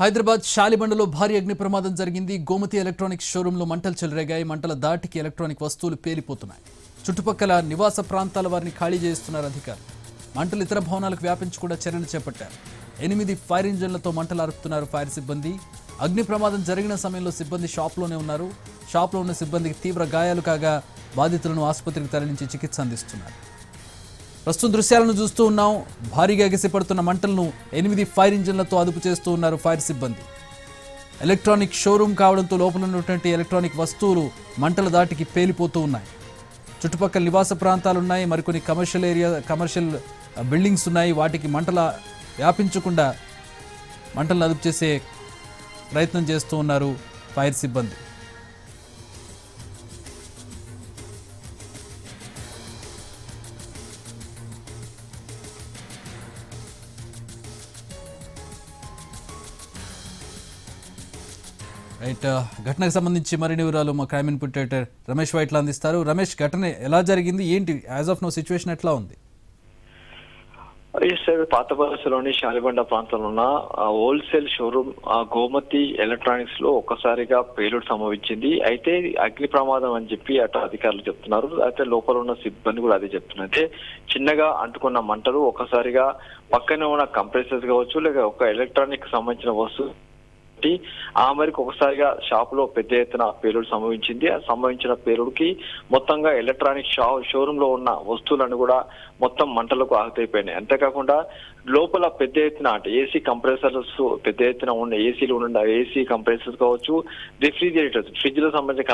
హైదరాబాద్ షాలిబండలో భారీ అగ్ని ప్రమాదం జరిగింది. గోమతి ఎలక్ట్రానిక్స్ షోరూంలో మంటలు చెలరేగాయి. మంటల దాటికి ఎలక్ట్రానిక్ వస్తువులు పేలిపోతున్నాయి. చుట్టుపక్కల నివాస ప్రాంతాల వారిని ఖాళీ చేస్తున్నారు అధికారులు. మంటలు ఇతర భవనాలకు వ్యాపించి కూడా చర్యలు చేపట్టారు. 8 ఫైర్ ఇంజన్లతో మంటలు ఆర్పుతున్నారు ఫైర్ సిబ్బంది. అగ్ని ప్రమాదం జరిగిన సమయంలో సిబ్బంది షాప్లోనే ఉన్నారు. షాప్లో ఉన్న సిబ్బందికి తీవ్ర గాయాలు కాగా బాధితులను ఆసుపత్రికి తరలించి చికిత్స అందిస్తున్నారు. ప్రస్తుతం దృశ్యాలను చూస్తూ ఉన్నాం. భారీగా ఎగసిపడుతున్న మంటలను 8 ఫైర్ ఇంజన్లతో అదుపు చేస్తూ ఉన్నారు ఫైర్ సిబ్బంది. ఎలక్ట్రానిక్ షోరూమ్ కావడంతో లోపల ఉన్నటువంటి ఎలక్ట్రానిక్ వస్తువులు మంటల దాటికి పేలిపోతూ ఉన్నాయి. చుట్టుపక్కల నివాస ప్రాంతాలు ఉన్నాయి, మరికొన్ని కమర్షియల్ బిల్డింగ్స్ ఉన్నాయి. వాటికి మంటల వ్యాపించకుండా మంటలను అదుపు చేసే ప్రయత్నం చేస్తూ ఉన్నారు ఫైర్ సిబ్బంది. రైట్, ఘటనకు సంబంధించి మరిన్ని వివరాలు మా crime input editor Ramesh Vaitla అందిస్తారు. రమేష్, ఘటన ఎలా జరిగింది, ఏంటి యాజ్ ఆఫ్ నో సిచ్యువేషన్ ఎట్లా ఉంది? పాత బస్సులోని షాలిబండ ప్రాంతంలో ఉన్న హోల్సేల్ షోరూమ్ గోమతి ఎలక్ట్రానిక్స్ లో ఒక్కసారిగా పేలుడు సంభవించింది. అయితే అగ్ని ప్రమాదం అని చెప్పి అటు అధికారులు చెప్తున్నారు. అయితే లోపల ఉన్న సిబ్బంది కూడా అదే చెప్తున్నారు. అయితే చిన్నగా అంటుకున్న మంటలు ఒక్కసారిగా పక్కనే ఉన్న కంప్రెసర్స్ కావచ్చు, లేక ఒక ఎలక్ట్రానిక్ సంబంధించిన వస్తువు ఆ మేరకు ఒకసారిగా షాప్ లో పెద్ద ఎత్తున పేలుడు సంభవించింది. ఆ సంభవించిన పేలుడుకి మొత్తంగా ఎలక్ట్రానిక్ షోరూమ్ లో ఉన్న వస్తువులను కూడా మొత్తం మంటలకు ఆహుతైపోయినాయి. అంతేకాకుండా లోపల పెద్ద ఎత్తున అంటే ఏసీ కంప్రెసర్స్ పెద్ద ఎత్తున ఉన్న ఏసీలు ఉన్న ఏసీ కంప్రెసర్స్ కావచ్చు, రిఫ్రిజిరేటర్స్ ఫ్రిడ్జ్ లో సంబంధించిన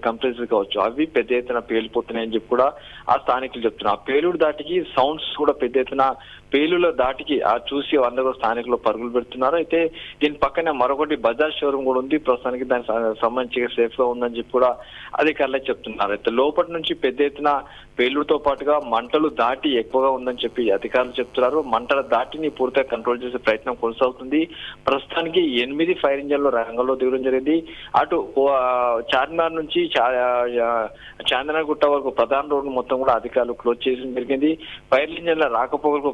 కంప్రెసర్స్ కావచ్చు, అవి పెద్ద ఎత్తున పేలిపోతున్నాయని చెప్పి కూడా ఆ స్థానికులు చెప్తున్నారు. ఆ పేలుడు దాటికి సౌండ్స్ కూడా పెద్ద ఎత్తున పేలుల దాటికి ఆ చూసి అందరూ స్థానికులు పరుగులు పెడుతున్నారు. అయితే దీని పక్కనే మరొకటి బజాజ్ షోరూమ్ కూడా ఉంది. ప్రస్తుతానికి దానికి సంబంధించి సేఫ్ గా ఉందని చెప్పి కూడా అధికారులే చెప్తున్నారు. అయితే లోపటి నుంచి పెద్ద ఎత్తున పేలుడుతో పాటుగా మంటలు దాటి ఎక్కువగా ఉందని చెప్పి అధికారులు చెప్తున్నారు. మంటల దాటిని పూర్తిగా కంట్రోల్ చేసే ప్రయత్నం కొనసాగుతుంది. ప్రస్తుతానికి 8 ఫైర్ ఇంజన్లు రంగంలో దిగడం జరిగింది. అటు చార్మినార్ నుంచి చాందనగుట్ట వరకు ప్రధాన రోడ్డు మొత్తం కూడా అధికారులు క్లోజ్ చేయడం జరిగింది. ఫైర్ ఇంజన్ల రాకపోకలకు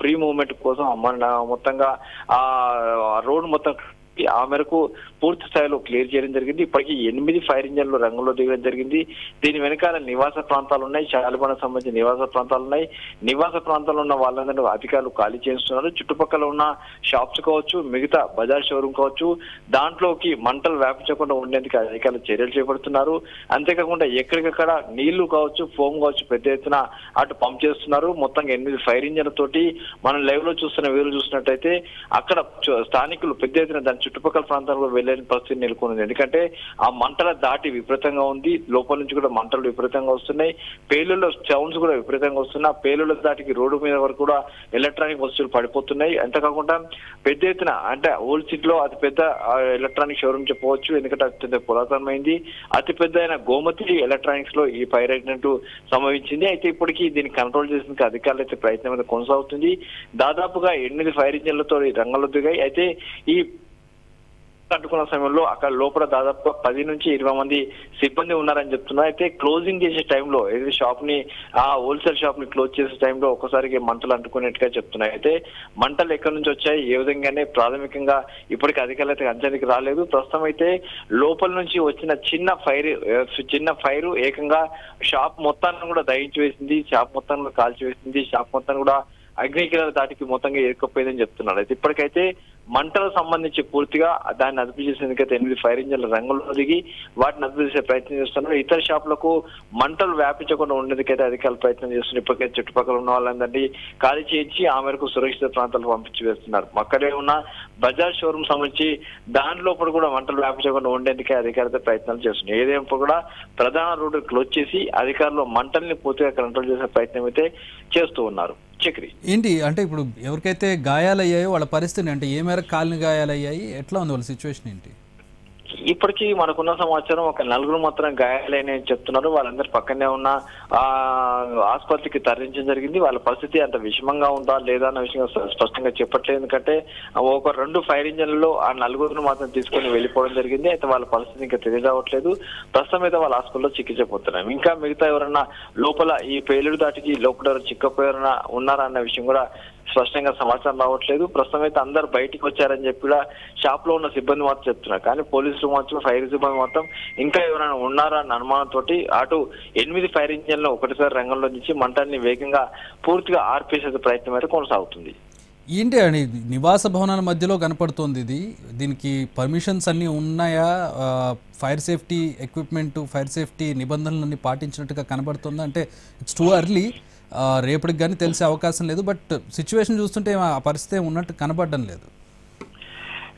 ఫ్రీ మూవ్మెంట్ కోసం మొత్తంగా ఆ రోడ్డు మొత్తం ఆ మేరకు పూర్తి స్థాయిలో క్లియర్ చేయడం జరిగింది. ఇప్పటికీ 8 ఫైర్ ఇంజన్లు రంగంలో దిగడం జరిగింది. దీని వెనకాల నివాస ప్రాంతాలు ఉన్నాయి, షాలిబండకు సంబంధించిన నివాస ప్రాంతాలు ఉన్నాయి. నివాస ప్రాంతాల్లో ఉన్న వాళ్ళందరూ అధికారులు ఖాళీ చేస్తున్నారు. చుట్టుపక్కల ఉన్న షాప్స్ కావచ్చు, మిగతా బజార్ షోరూమ్ కావచ్చు, దాంట్లోకి మంటలు వ్యాపించకుండా ఉండేందుకు అధికారులు చర్యలు చేపడుతున్నారు. అంతేకాకుండా ఎక్కడికక్కడ నీళ్లు కావచ్చు, ఫోమ్ కావచ్చు పెద్ద ఎత్తున అటు పంప్ చేస్తున్నారు. మొత్తంగా 8 ఫైర్ ఇంజన్లతోటి మనం లైవ్ లో చూస్తున్న వీరు చూసినట్టయితే అక్కడ స్థానికులు పెద్ద ఎత్తున దాని చుట్టుపక్కల ప్రాంతాల్లో వెళ్ళని పరిస్థితి నెలకొంది. ఎందుకంటే ఆ మంటల దాటి విపరీతంగా ఉంది. లోపల నుంచి కూడా మంటలు విపరీతంగా వస్తున్నాయి. పేలుళ్ళ సౌండ్స్ కూడా విపరీతంగా వస్తున్నాయి. ఆ పేలుళ్ళ దాటికి రోడ్డు మీద వరకు కూడా ఎలక్ట్రానిక్ వస్తువులు పడిపోతున్నాయి. అంతేకాకుండా పెద్ద ఎత్తున అంటే ఓల్డ్ సిటీలో అతిపెద్ద ఎలక్ట్రానిక్ షోరూమ్ చెప్పవచ్చు. ఎందుకంటే అత్యంత పురాతనమైంది. అతిపెద్ద అయిన గోమతి ఎలక్ట్రానిక్స్ లో ఈ ఫైర్ యాక్సిడెంట్ సంభవించింది. అయితే ఇప్పటికీ దీన్ని కంట్రోల్ చేసేందుకు అధికారులు అయితే ప్రయత్నం అయితే కొనసాగుతుంది. దాదాపుగా 8 ఫైర్ ఇంజన్లతో రంగంలో దిగాయి. అయితే ఈ అడ్డుకున్న సమయంలో అక్కడ లోపల దాదాపు 10 నుంచి 20 మంది సిబ్బంది ఉన్నారని చెప్తున్నారు. అయితే క్లోజింగ్ చేసే టైంలో ఏది షాప్ ని ఆ హోల్సేల్ షాప్ ని క్లోజ్ చేసే టైంలో ఒకసారికి మంటలు అంటుకునేట్టుగా చెప్తున్నాయి. అయితే మంటలు ఎక్కడి నుంచి వచ్చాయి, ఏ విధంగానే ప్రాథమికంగా ఇప్పటికీ అధికారులు అయితే అంచనాకి రాలేదు. ప్రస్తుతం అయితే లోపల నుంచి వచ్చిన చిన్న ఫైర్ ఏకంగా షాప్ మొత్తాన్ని కూడా దహించి వేసింది, షాప్ మొత్తాన్ని కూడా కాల్చి వేసింది, షాప్ మొత్తాన్ని కూడా అగ్నికిరణాల దాటికి మొత్తంగా ఏర్కపోయిందని చెప్తున్నారు. అయితే ఇప్పటికైతే మంటలకు సంబంధించి పూర్తిగా దాన్ని అదుపు చేసేందుకైతే 8 ఫైర్ ఇంజన్ల రంగంలో దిగి వాటిని అదుపు చేసే ప్రయత్నం చేస్తున్నారు. ఇతర షాపులకు మంటలు వ్యాపించకుండా ఉండేందుకైతే అధికారులు ప్రయత్నం చేస్తున్నారు. ఇప్పటికైతే చుట్టుపక్కల ఉన్న వాళ్ళందరినీ ఖాళీ చేయించి ఆ మేరకు సురక్షిత ప్రాంతాలకు పంపించి వేస్తున్నారు. అక్కడే ఉన్న బజాజ్ షోరూమ్ సంబంధించి దాని లోపల కూడా మంటలు వ్యాపించకుండా ఉండేందుకే అధికారులతో ప్రయత్నాలు చేస్తున్నారు. ఏదేమో కూడా ప్రధాన రోడ్డు క్లోజ్ చేసి అధికారులు మంటల్ని పూర్తిగా కంట్రోల్ చేసే ప్రయత్నం అయితే చేస్తూ ఉన్నారు. చక్రి ఏంటి అంటే ఇప్పుడు ఎవరికైతే గాయాలయ్యాయో వాళ్ళ పరిస్థితి అంటే ఏ మేరకు కాలిన గాయాలయ్యాయి, ఎట్లా ఉంది వాళ్ళ సిచ్యువేషన్ ఏంటి? ఇప్పటికీ మనకున్న సమాచారం ఒక 4 మాత్రం గాయాలైన చెప్తున్నారు. వాళ్ళందరూ పక్కనే ఉన్న ఆసుపత్రికి తరలించడం జరిగింది. వాళ్ళ పరిస్థితి అంత విషమంగా ఉందా లేదా అన్న విషయం స్పష్టంగా చెప్పట్లేదు. ఎందుకంటే ఒక 2 ఫైర్ ఇంజన్లలో ఆ 4 మాత్రం తీసుకొని వెళ్ళిపోవడం జరిగింది. అయితే వాళ్ళ పరిస్థితి ఇంకా తెలియరావట్లేదు. ప్రస్తుతం అయితే వాళ్ళ హాస్పిటల్లో చికిత్స పొందుతున్నారు. ఇంకా మిగతా ఎవరన్నా లోపల ఈ పేలుడు దాటికి లోపల చిక్కపోయారన్నా ఉన్నారా అన్న విషయం కూడా స్పష్టంగా సమాచారం రావట్లేదు. ప్రస్తుతం అయితే అందరు బయటికి వచ్చారని చెప్పి కూడా షాప్ లో ఉన్న సిబ్బంది మాత్రం చెప్తున్నారు. కానీ పోలీసులు మాత్రం ఫైర్ సిబ్బంది మొత్తం ఇంకా ఎవరైనా ఉన్నారా అన్న అనుమానంతో అటు 8 ఫైర్ ఇంజన్లు ఒకటిసారి రంగంలో నుంచి మంటల్ని వేగంగా పూర్తిగా ఆర్పేసే ప్రయత్నం అయితే కొనసాగుతుంది. ఏంటి అని నివాస భవనాల మధ్యలో కనపడుతోంది ఇది. దీనికి పర్మిషన్స్ అన్నీ ఉన్నాయా? Fire safety equipment, fire safety నిబంధనలన్నీ పాటించినట్టుగా కనబడుతుంది. అంటే ఇట్స్ టూ ఎర్లీ, రేపటికి కానీ తెలిసే అవకాశం లేదు. బట్ సిచ్యువేషన్ చూస్తుంటే ఆ పరిస్థితి ఉన్నట్టు కనబడడం లేదు.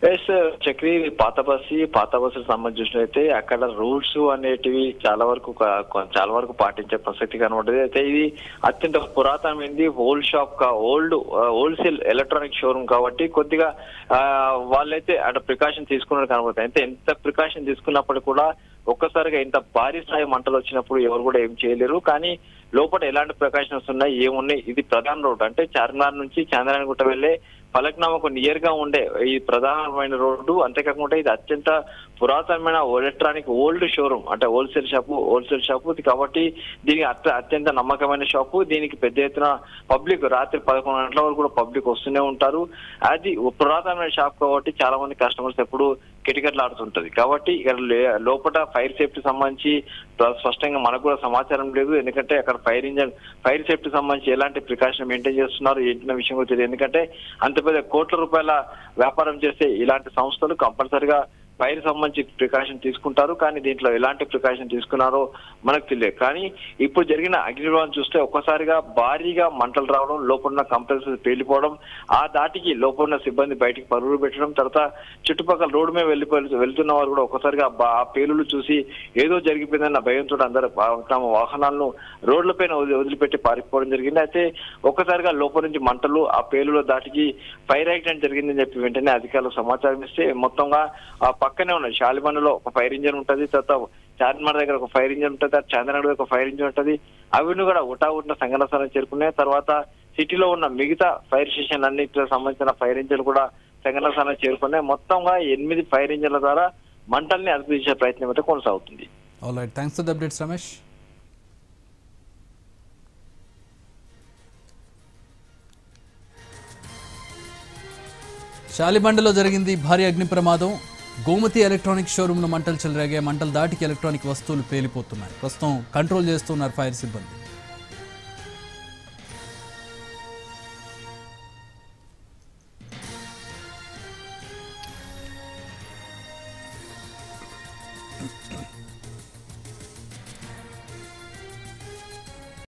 ఎస్ చక్రి, పాత బస్సుకు సంబంధించినైతే అక్కడ రూల్స్ అనేటివి చాలా వరకు పాటించే ప్రసక్తి కనబడ్డది. అయితే ఇది అత్యంత పురాతనమైంది హోల్సేల్ ఎలక్ట్రానిక్ షోరూమ్ కాబట్టి కొద్దిగా వాళ్ళైతే అక్కడ ప్రికాషన్ తీసుకున్నట్టు కనబడుతుంది. అయితే ఎంత ప్రికాషన్ తీసుకున్నప్పుడు కూడా ఒక్కసారిగా ఇంత భారీ స్థాయి మంటలు వచ్చినప్పుడు ఎవరు కూడా ఏం చేయలేరు. కానీ లోపల ఎలాంటి ప్రికాషన్స్ ఉన్నాయి, ఏమున్నాయి, ఇది ప్రధాన రోడ్డు. అంటే చార్మినార్ నుంచి చాంద్రాయణగుట్ట వెళ్లే ఫలక్నామాకు నియర్ గా ఉండే ఈ ప్రధానమైన రోడ్డు. అంతేకాకుండా ఇది అత్యంత పురాతనమైన ఎలక్ట్రానిక్ ఓల్డ్ షోరూమ్, అంటే హోల్సేల్ షాపు కాబట్టి దీనికి అత్యంత నమ్మకమైన షాపు. దీనికి పెద్ద ఎత్తున పబ్లిక్ రాత్రి 11 గంటల వరకు కూడా పబ్లిక్ వస్తూనే ఉంటారు. అది పురాతనమైన షాప్ కాబట్టి చాలా మంది కస్టమర్స్ ఎప్పుడు కిటకిటలాడుతుంటది. కాబట్టి ఇక్కడ లోపల ఫైర్ సేఫ్టీ సంబంధించి స్పష్టంగా మనకు కూడా సమాచారం లేదు. ఎందుకంటే అక్కడ ఫైర్ సేఫ్టీ సంబంధించి ఎలాంటి ప్రికాషన్ మెయింటైన్ చేస్తున్నారు ఏంటన్న విషయం కూడా తెలియదు. ఎందుకంటే అంత పెద్ద కోట్ల రూపాయల వ్యాపారం చేసే ఇలాంటి సంస్థలు కంపల్సరిగా ఫైర్ సంబంధించి ప్రికాషన్ తీసుకుంటారు. కానీ దీంట్లో ఎలాంటి ప్రికాషన్ తీసుకున్నారో మనకు తెలియదు. కానీ ఇప్పుడు జరిగిన అగ్నిప్రమాదం చూస్తే ఒక్కసారిగా భారీగా మంటలు రావడం, లోపల కంప్రెసర్ పేలిపోవడం, ఆ దాటికి లోపల సిబ్బంది బయటికి పరుగులు పెట్టడం, తర్వాత చుట్టుపక్కల రోడ్డు మీద వెళ్తున్న వారు కూడా ఒక్కసారిగా ఆ పేలులు చూసి ఏదో జరిగిపోయిందన్న భయంతో అందరూ తమ వాహనాలను రోడ్లపైన వదిలిపెట్టి పారిపోవడం జరిగింది. అయితే ఒక్కసారిగా లోపల నుంచి మంటలు, ఆ పేలుల దాటికి ఫైర్ యాక్సిడెంట్ జరిగిందని చెప్పి వెంటనే అధికారులకు సమాచారం ఇస్తే మొత్తంగా ఆ పక్కనే ఉన్నాయి షాలిబండలో ఒక ఫైర్ ఇంజన్ ఉంటుంది, తర్వాత చార్మినార్ దగ్గర ఒక ఫైర్ ఇంజన్ ఉంటుంది, చంద్రనగర్ దగ్గర ఒక ఫైర్ ఇంజన్ ఉంటుంది. అవన్నీ కూడా ఉటావుటిన సంఘటన స్థానం చేరుకున్నాయి. తర్వాత సిటీలో ఉన్న మిగతా ఫైర్ స్టేషన్ అన్నిటికి సంబంధించిన ఫైర్ ఇంజన్ కూడా సంఘటన స్థానం చేరుకున్నాయి. మొత్తంగా 8 ఫైర్ ఇంజన్ల ద్వారా మంటల్ని అదుపు చేసే ప్రయత్నం అయితే కొనసాగుతుంది. Alright, thanks for the updates Ramesh. శాలిబండలో జరిగింది భారీ అగ్ని ప్రమాదం. గోమతి ఎలక్ట్రానిక్ షోరూంలో మంటలు చెలరేగాయి. మంటలు దాటికి ఎలక్ట్రానిక్ వస్తువులు పేలిపోతున్నాయి. ప్రస్తుతం కంట్రోల్ చేస్తున్నారు ఫైర్ సిబ్బంది.